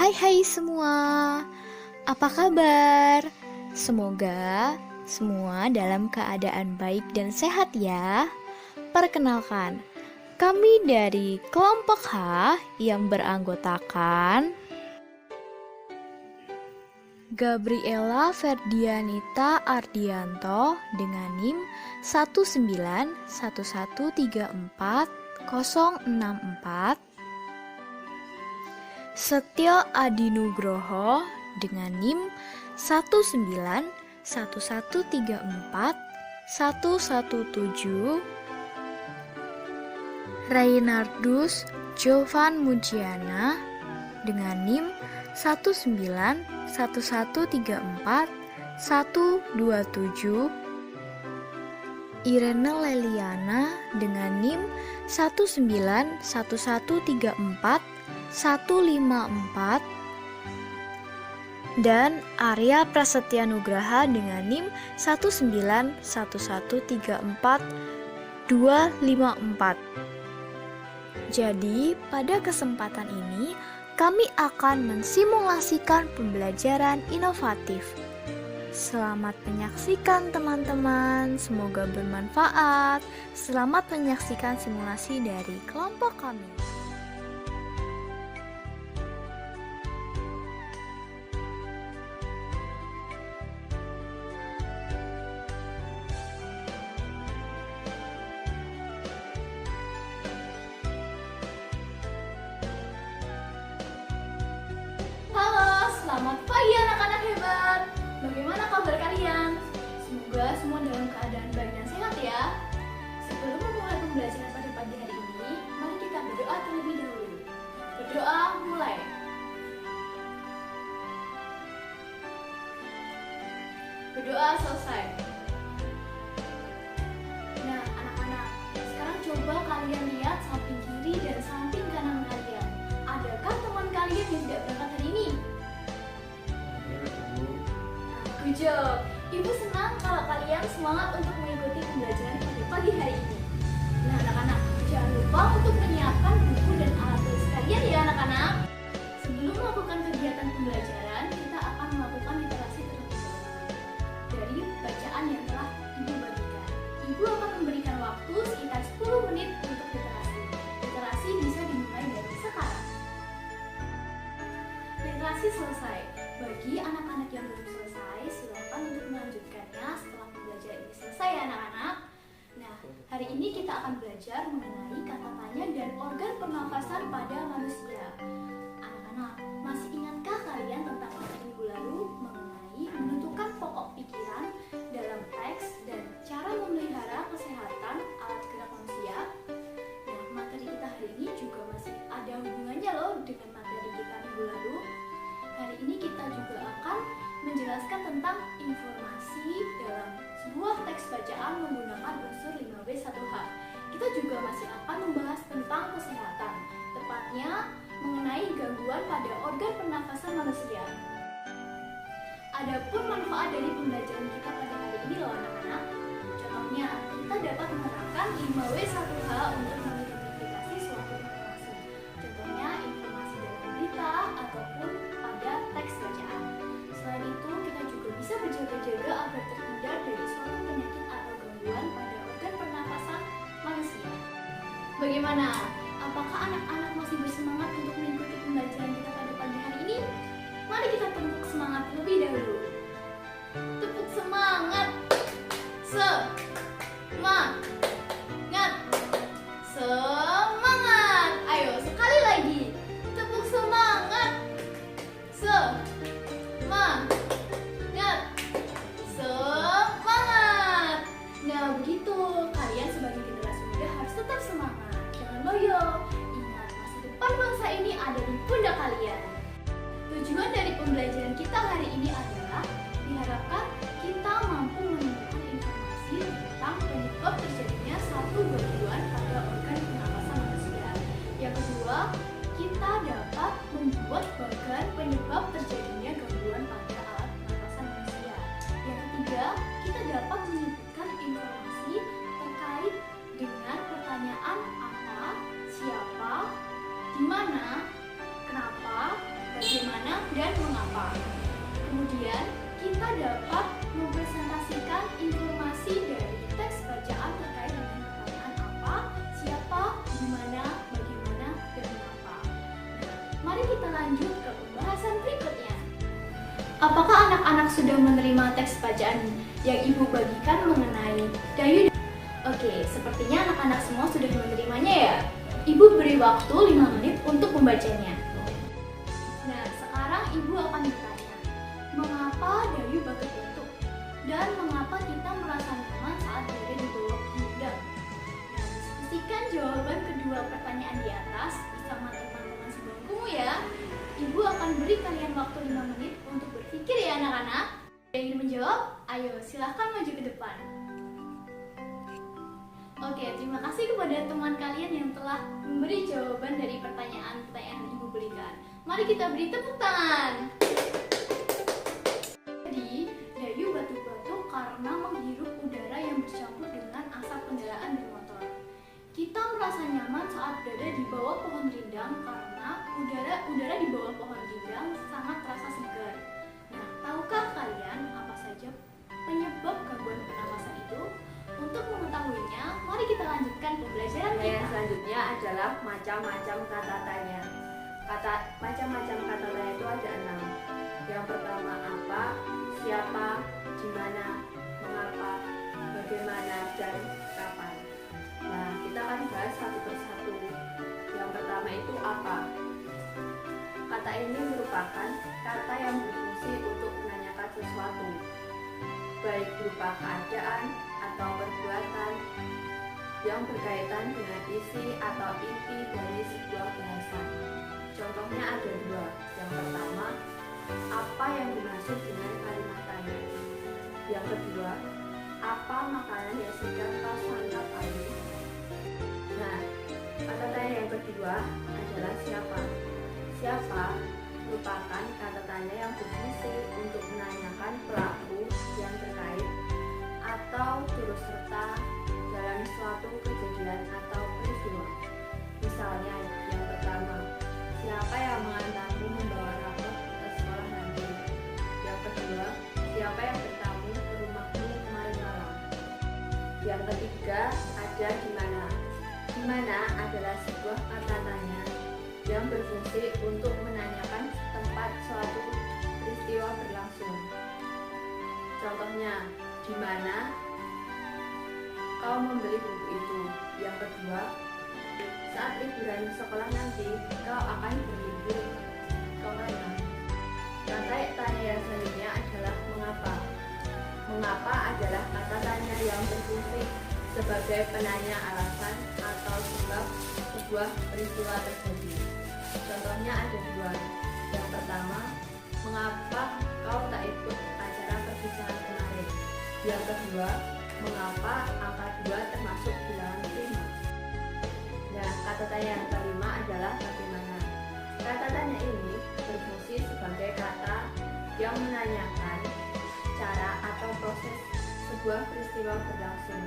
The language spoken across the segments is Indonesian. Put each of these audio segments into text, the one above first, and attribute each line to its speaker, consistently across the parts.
Speaker 1: Hai semua, apa kabar? Semoga semua dalam keadaan baik dan sehat ya. Perkenalkan, kami dari kelompok H yang beranggotakan Gabriela Ferdianita Ardianto dengan NIM 191134064, Setio Adi Nugroho dengan NIM 191134117, Rainardus Jovan Mujiana dengan NIM 191134127, Irene Leliana dengan NIM 191134154, dan Arya Prasetya Nugraha dengan NIM 191134254. Jadi, pada kesempatan ini kami akan mensimulasikan pembelajaran inovatif. Selamat menyaksikan teman-teman, semoga bermanfaat. Selamat menyaksikan simulasi dari kelompok kami.
Speaker 2: Selamat pagi anak-anak hebat. Bagaimana kabar kalian? Semoga semua dalam keadaan baik dan sehat ya. Sebelum memulai pembelajaran pada pagi hari ini, mari kita berdoa terlebih dahulu. Berdoa mulai. Berdoa selesai. Nah, anak-anak, sekarang coba kalian lihat samping kiri dan samping kanan kalian. Adakah teman kalian yang tidak berangkat hari ini? Good job. Ibu senang kalau kalian semangat untuk mengikuti pembelajaran pada pagi hari ini. Nah, anak-anak, jangan lupa untuk menyiapkan buku dan alat tulis kalian ya, anak-anak. Sebelum melakukan kegiatan pembelajaran, kita akan melakukan literasi terlebih dahulu dari bacaan yang telah Ibu bagikan. Ibu akan memberikan waktu sekitar 10 menit untuk literasi. Literasi bisa dimulai dari sekarang. Literasi selesai. Bagi anak-anak yang belum selesai, silakan untuk melanjutkannya setelah pembelajaran ini selesai ya anak-anak. Nah, hari ini kita akan belajar mengenai kata tanya dan organ pernafasan pada manusia. Anak-anak, masih ingatkah kalian tentang materi minggu lalu mengenai menentukan pokok pikiran dalam teks dan cara memelihara kesehatan alat gerak manusia? Nah, materi kita hari ini juga masih ada hubungannya loh dengan materi kita minggu lalu. Hari ini kita juga akan menjelaskan tentang informasi dalam sebuah teks bacaan menggunakan unsur 5W1H. Kita juga masih akan membahas tentang kesehatan, tepatnya mengenai gangguan pada organ pernafasan manusia. Adapun manfaat dari pembelajaran kita pada hari ini loh anak-anak. Contohnya, kita dapat menerapkan 5W1H untuk mengidentifikasi suatu informasi. Contohnya, informasi dalam berita ataupun pada teks bacaan. Selain itu, kita juga bisa berjaga-jaga agar terhindar dari suatu penyakit atau gangguan pada organ pernafasan manusia. Bagaimana? Apakah anak-anak masih bersemangat untuk mengikuti pembelajaran kita pada pagi hari ini? Mari kita tepuk semangat terlebih dahulu. Tepuk semangat. Semangat. Ayo, sekali lagi. Tepuk semangat. Semangat. Nah, begitu. Kalian sebagai generasi muda harus tetap semangat. Jangan loyo. Ingat, masa depan bangsa ini ada di pundak kalian. Tujuan dari pembelajaran kita hari ini adalah diharapkan kita mampu menemukan informasi tentang penyebab terjadinya satu gangguan pada organ pernafasan manusia. Yang kedua, kita dapat membuat bagan penyebab terjadinya gangguan pada alat pernafasan manusia. Yang ketiga, kita dapat menyebutkan informasi terkait dengan pertanyaan apa, siapa, di mana, kenapa, bagaimana, dan mengapa. Kemudian, kita dapat mempresentasikan informasi dari teks bacaan terkait dengan pertanyaan apa, siapa, di mana, bagaimana, dan mengapa. Nah, mari kita lanjut ke pembahasan berikutnya. Apakah anak-anak sudah menerima teks bacaan yang Ibu bagikan mengenai Dayu? Oke, sepertinya anak-anak semua sudah menerimanya ya. Ibu beri waktu 5 menit untuk membacanya. Nah, sekarang Ibu akan bertanya, mengapa Dayu batuk-batuk? Dan mengapa kita merasa nyaman saat berada di bawah pengundang? Nah, diskusikan jawaban kedua pertanyaan di atas bersama teman-teman sebangkumu ya. Ibu akan beri kalian waktu 5 menit untuk berpikir ya anak-anak. Yang ingin menjawab, ayo silahkan maju ke depan. Oke, terima kasih kepada teman kalian yang telah memberi jawaban dari pertanyaan-pertanyaan yang Ibu berikan. Mari kita beri tepuk tangan. Jadi, Dayu batuk-batuk karena menghirup udara yang bercampur dengan asap kendaraan bermotor. Kita merasa nyaman saat berada di bawah pohon rindang karena udara di bawah pohon rindang sangat terasa segar. Nah, tahukah kalian apa saja penyebab gangguan pernapasan itu? Untuk mengetahuinya, mari kita lanjutkan pembelajaran kita.
Speaker 3: Yang selanjutnya adalah macam-macam kata tanya. Macam-macam kata tanya itu ada 6. Yang pertama apa, siapa, di mana, mengapa, bagaimana, dan kapan. Nah, kita akan bahas satu persatu. Yang pertama itu apa. Kata ini merupakan kata yang berfungsi untuk menanyakan sesuatu, baik berupa keadaan atau perbuatan yang berkaitan dengan isi atau inti dari sebuah bahasa. Contohnya ada 2. Yang pertama, apa yang dimaksud dengan kalimat tanya. Yang kedua, apa makanan yang sedang kau santap hari? Nah, kata tanya yang kedua adalah siapa. Siapa merupakan kata tanya yang berfungsi untuk menanyakan pelaku yang terkait atau turut serta dalam suatu kejadian atau peristiwa. Misalnya, yang pertama, siapa yang mengantarmu membawa rapot ke sekolah nanti? Yang kedua, siapa yang bertamu ke rumahmu kemarin malam? Yang ketiga, ada di mana. Di mana adalah sebuah kata tanya yang berfungsi untuk menanyakan tempat suatu peristiwa berlangsung. Contohnya, di mana kau membeli buku itu? Yang kedua, saat liburan sekolah nanti kau akan berlibur ke mana? Kata tanya yang selanjutnya adalah mengapa. Mengapa adalah kata tanya yang berfungsi sebagai penanya alasan atau sebab sebuah peristiwa terjadi. Contohnya ada 2. Yang pertama, mengapa kau tak ikut acara perpisahan kemarin? Yang kedua, mengapa angka 2 termasuk bilangan prima? Nah, kata tanya yang kelima adalah bagaimana. Kata tanya ini berfungsi sebagai kata yang menanyakan cara atau proses sebuah peristiwa berlangsung,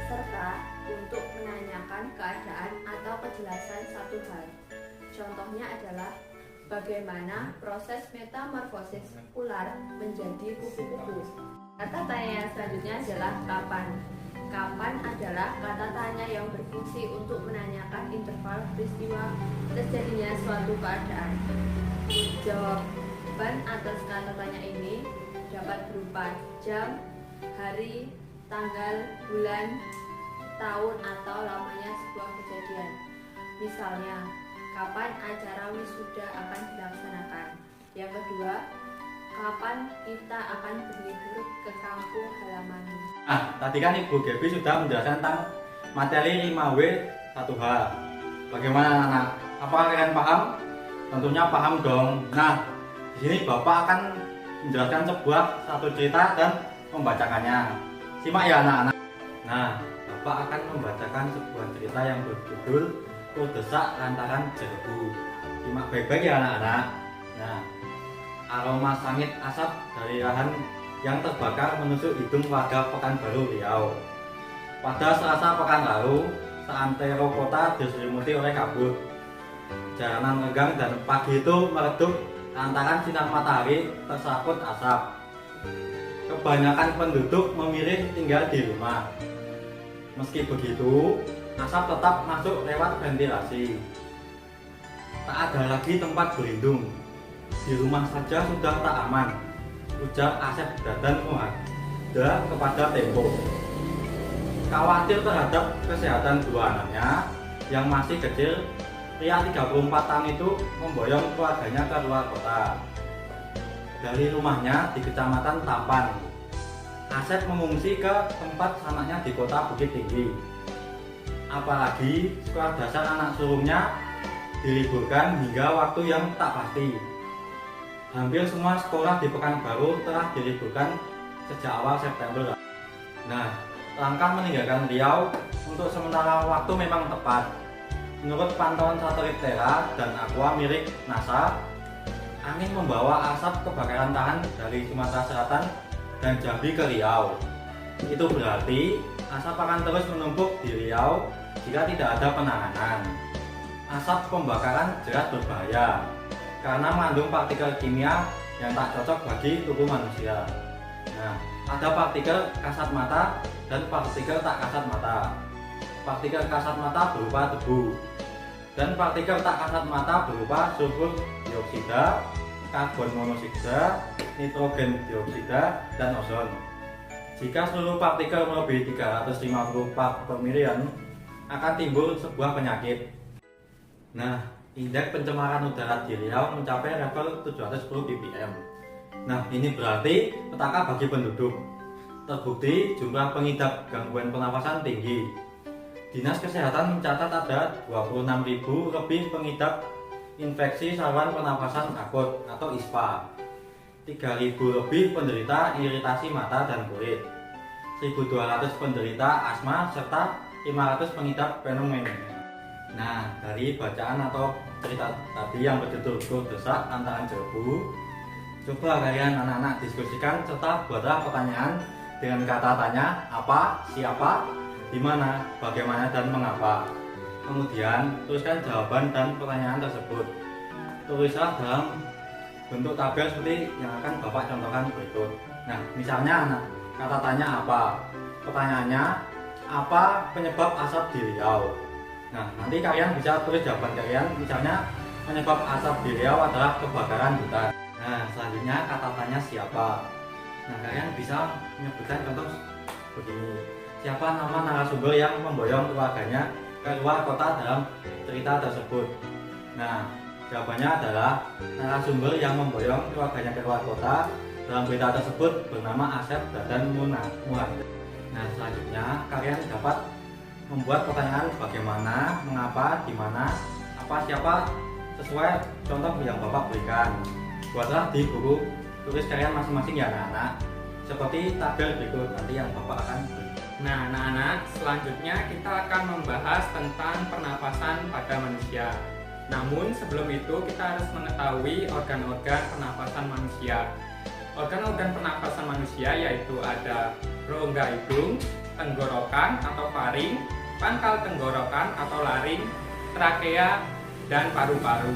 Speaker 3: serta untuk menanyakan keadaan atau kejelasan satu hal. Contohnya adalah bagaimana proses metamorfosis ular menjadi kupu-kupu. Kata tanya yang selanjutnya adalah kapan. Kapan adalah kata tanya yang berfungsi untuk menanyakan interval peristiwa terjadinya suatu keadaan. Jawaban atas kata tanya ini dapat berupa jam, hari, tanggal, bulan, tahun, atau lamanya sebuah kejadian. Misalnya, kapan acara wisuda akan dilaksanakan. Yang kedua, kapan kita akan berlibur ke kampung halamanmu.
Speaker 4: Tadi kan Ibu Gaby sudah menjelaskan tentang materi 5W 1H. Bagaimana anak? Apa kalian paham? Tentunya paham dong. Nah, di sini Bapak akan menjelaskan satu cerita dan membacakannya. Simak ya anak-anak. Nah, Bapak akan membacakan sebuah cerita yang berjudul Kudesak Lantaran Jerbu. Simak baik-baik ya anak-anak. Nah, aroma sangit asap dari lahan yang terbakar menusuk hidung warga Pekanbaru Riau. Pada Selasa pekan lalu, seantero kota diselimuti oleh kabut. Jalanan renggang dan pagi itu meredup lantaran sinar matahari tersangkut asap. Kebanyakan penduduk memilih tinggal di rumah. Meski begitu, asap tetap masuk lewat ventilasi. Tak ada lagi tempat berlindung. Di rumah saja sudah tak aman, ujar Asep Dadan Muhada kepada Tempo. Khawatir terhadap kesehatan dua anaknya yang masih kecil, pria 34 tahun itu memboyong keluarganya ke luar kota. Dari rumahnya di Kecamatan Tampan, Asep mengungsi ke tempat anaknya di kota Bukit Tinggi. Apalagi sekolah dasar anak sulungnya diliburkan hingga waktu yang tak pasti. Hampir semua sekolah di Pekanbaru telah diliburkan sejak awal September. Nah, langkah meninggalkan Riau untuk sementara waktu memang tepat. Menurut pantauan satelit Terra dan Aqua milik NASA, angin membawa asap kebakaran tahan dari Sumatera Selatan dan Jambi ke Riau. Itu berarti asap akan terus menumpuk di Riau jika tidak ada penanganan. Asap pembakaran jelas berbahaya karena mengandung partikel kimia yang tak cocok bagi tubuh manusia. Nah, ada partikel kasat mata dan partikel tak kasat mata. Partikel kasat mata berupa debu dan partikel tak kasat mata berupa sulfur dioksida, karbon monoksida, nitrogen dioksida, dan ozon. Jika seluruh partikel melebihi 350 part per million, akan timbul sebuah penyakit. Nah, indeks pencemaran udara di Riau mencapai level 710 ppm. Nah, ini berarti petaka bagi penduduk. Terbukti jumlah pengidap gangguan pernapasan tinggi. Dinas Kesehatan mencatat ada 26.000 lebih pengidap infeksi saluran pernapasan akut atau ISPA, 3.000 lebih penderita iritasi mata dan kulit, 1.200 penderita asma, serta 500 pengidap pneumonia. Nah, dari bacaan atau cerita tadi yang berjudul Gor Desak Antara Jebu, coba kalian anak-anak diskusikan serta buatlah pertanyaan dengan kata tanya apa, siapa, di mana, bagaimana, dan mengapa. Kemudian tuliskan jawaban dan pertanyaan tersebut. Tulislah dalam bentuk tabel seperti yang akan Bapak contohkan berikut. Nah, misalnya anak, kata tanya apa? Pertanyaannya, apa penyebab asap di Riau? Nah, nanti kalian bisa tulis jawaban kalian. Misalnya penyebab asap di Riau adalah kebakaran hutan. Nah, selanjutnya kata tanya siapa? Nah, kalian bisa menyebutkan contoh begini. Siapa nama narasumber yang memboyong keluarganya ke luar kota dalam cerita tersebut? Nah, jawabannya adalah narasumber yang memboyong keluarganya ke luar kota dalam berita tersebut bernama Asep Dadan Muhada. Nah, selanjutnya kalian dapat membuat pertanyaan bagaimana, mengapa, di mana, apa, siapa sesuai contoh yang Bapak berikan. Buatlah di buku tulis kalian masing-masing ya anak-anak, seperti tabel berikut nanti yang Bapak akan beri.
Speaker 5: Nah, anak-anak, selanjutnya kita akan membahas tentang pernapasan pada manusia. Namun sebelum itu kita harus mengetahui organ-organ pernapasan manusia. Organ-organ pernapasan manusia yaitu ada rongga hidung, tenggorokan atau faring, pangkal tenggorokan atau laring, trakea, dan paru-paru.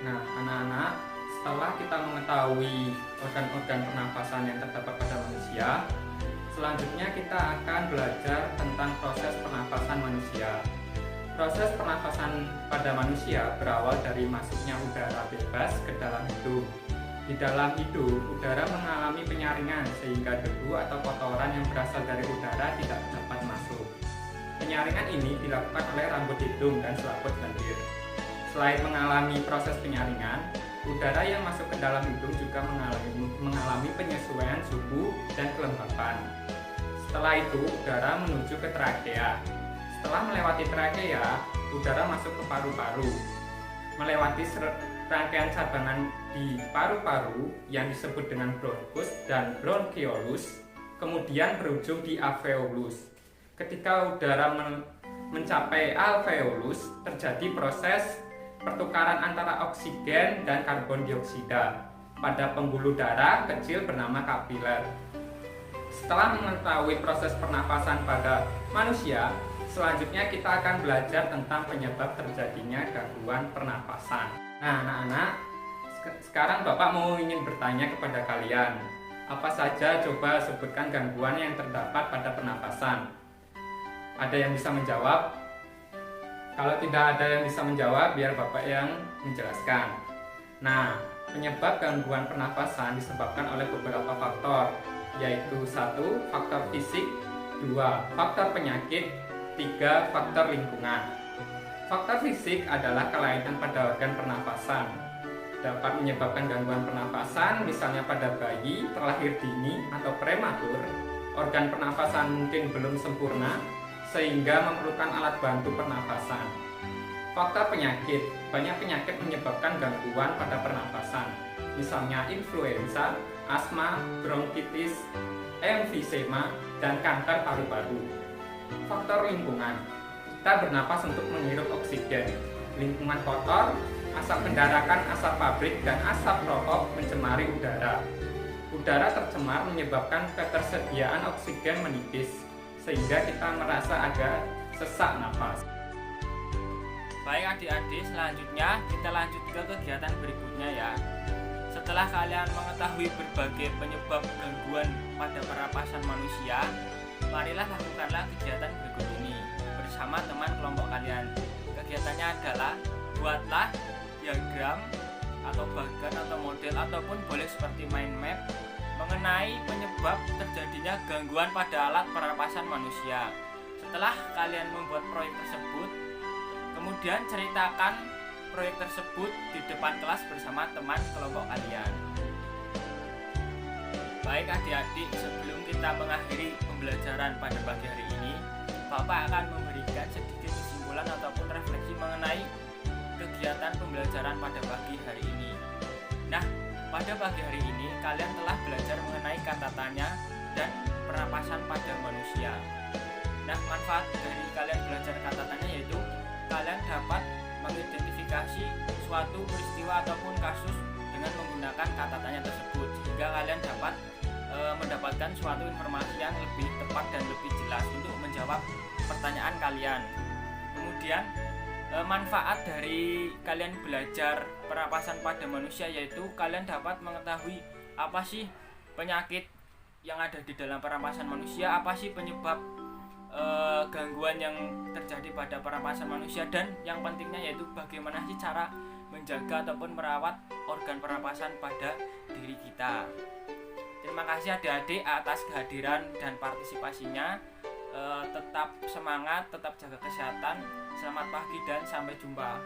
Speaker 5: Nah, anak-anak, setelah kita mengetahui organ-organ pernapasan yang terdapat pada manusia, selanjutnya kita akan belajar tentang proses pernapasan manusia. Proses pernapasan pada manusia berawal dari masuknya udara bebas ke dalam hidung. Di dalam hidung, udara mengalami penyaringan sehingga debu atau kotoran yang berasal dari udara tidak dapat masuk. Penyaringan ini dilakukan oleh rambut hidung dan selaput lendir. Selain mengalami proses penyaringan, udara yang masuk ke dalam hidung juga mengalami penyesuaian suhu dan kelembapan. Setelah itu, udara menuju ke trakea. Setelah melewati trakea, udara masuk ke paru-paru. Melewati rangkaian cabangan di paru-paru yang disebut dengan bronkus dan bronchiolus, kemudian berujung di alveolus. Ketika udara mencapai alveolus, terjadi proses pertukaran antara oksigen dan karbon dioksida pada pembuluh darah kecil bernama kapiler. Setelah mengetahui proses pernapasan pada manusia, selanjutnya kita akan belajar tentang penyebab terjadinya gangguan pernapasan. Nah, anak-anak, Sekarang Bapak ingin bertanya kepada kalian, apa saja coba sebutkan gangguan yang terdapat pada pernapasan. Ada yang bisa menjawab? Kalau tidak ada yang bisa menjawab, biar Bapak yang menjelaskan. Nah, penyebab gangguan pernapasan disebabkan oleh beberapa faktor, yaitu 1. Faktor fisik, 2. Faktor penyakit, 3. Faktor lingkungan. Faktor fisik adalah kelainan pada organ pernapasan. Dapat menyebabkan gangguan pernapasan, misalnya pada bayi, terlahir dini, atau prematur. Organ pernapasan mungkin belum sempurna, sehingga memerlukan alat bantu pernapasan. Faktor penyakit, banyak penyakit menyebabkan gangguan pada pernapasan, misalnya influenza, asma, bronkitis, emfisema, dan kanker paru-paru. Faktor lingkungan, kita bernapas untuk menghirup oksigen. Lingkungan kotor, asap kendarakan, asap pabrik, dan asap rokok mencemari udara. Udara tercemar menyebabkan ketersediaan oksigen menipis, sehingga kita merasa agak sesak napas.
Speaker 6: Baik adik-adik, selanjutnya kita lanjut ke kegiatan berikutnya ya. Setelah kalian mengetahui berbagai penyebab gangguan pada pernapasan manusia, marilah lakukanlah kegiatan berikut ini bersama teman kelompok kalian. Kegiatannya adalah buatlah diagram atau bagan atau model ataupun boleh seperti mind map mengenai penyebab terjadinya gangguan pada alat pernapasan manusia. Setelah kalian membuat proyek tersebut, kemudian ceritakan proyek tersebut di depan kelas bersama teman kelompok kalian. Baik adik-adik, sebelum kita mengakhiri pembelajaran pada pagi hari ini, Bapak akan memberikan sedikit kesimpulan ataupun refleksi mengenai kegiatan pembelajaran pada pagi hari ini. Nah, pada pagi hari ini kalian telah belajar mengenai kata tanya dan pernapasan pada manusia. Nah, manfaat dari kalian belajar kata tanya yaitu kalian dapat mengidentifikasi suatu peristiwa ataupun kasus dengan menggunakan kata tanya tersebut, sehingga kalian dapat mendapatkan suatu informasi yang lebih tepat dan lebih jelas untuk menjawab pertanyaan kalian. Kemudian manfaat dari kalian belajar pernapasan pada manusia yaitu kalian dapat mengetahui apa sih penyakit yang ada di dalam pernapasan manusia, apa sih penyebab gangguan yang terjadi pada pernapasan manusia, dan yang pentingnya yaitu bagaimana sih cara menjaga ataupun merawat organ pernapasan pada diri kita. Terima kasih adik-adik atas kehadiran dan partisipasinya. Tetap semangat, tetap jaga kesehatan. Selamat pagi dan sampai jumpa.